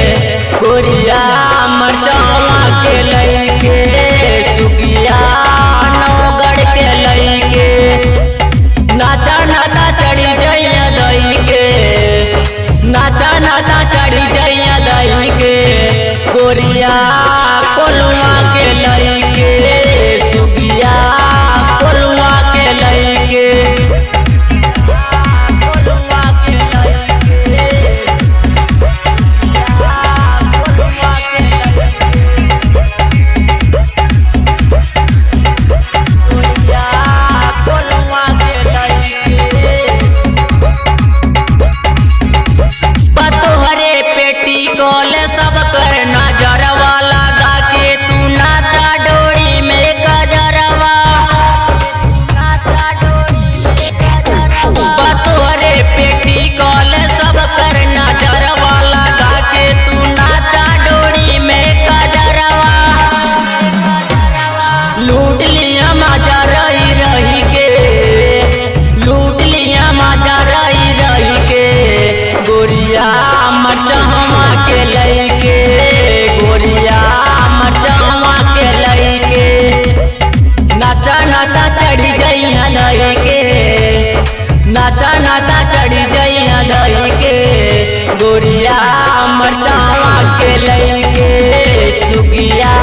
गोरिया मरचवा के लईके सुखिया नौगढ़ के लईके नाचा नाचा चढ़ी जइया दही के नाचा नाचा चढ़ी जइया दही के गोरिया कोलवा के लईके सुखिया कोलवा के लईके सब कर नजरवा लगा के तू नाचा डोरी में गजरवा बतोरे पेटी कॉल सब कर नजरवा लगा के तू नाचा डोरी में गजरवा लूट लिया मजा रही रही के लूट लिया मजा रही रही के गोरिया मचहवा के लईके गोरिया मचहवा के लईके नाचा नाचा चढ़ी जइया दही के नाचा नाचा चढ़ी जइया दही के गोरिया मचहवा के लईके सुखिया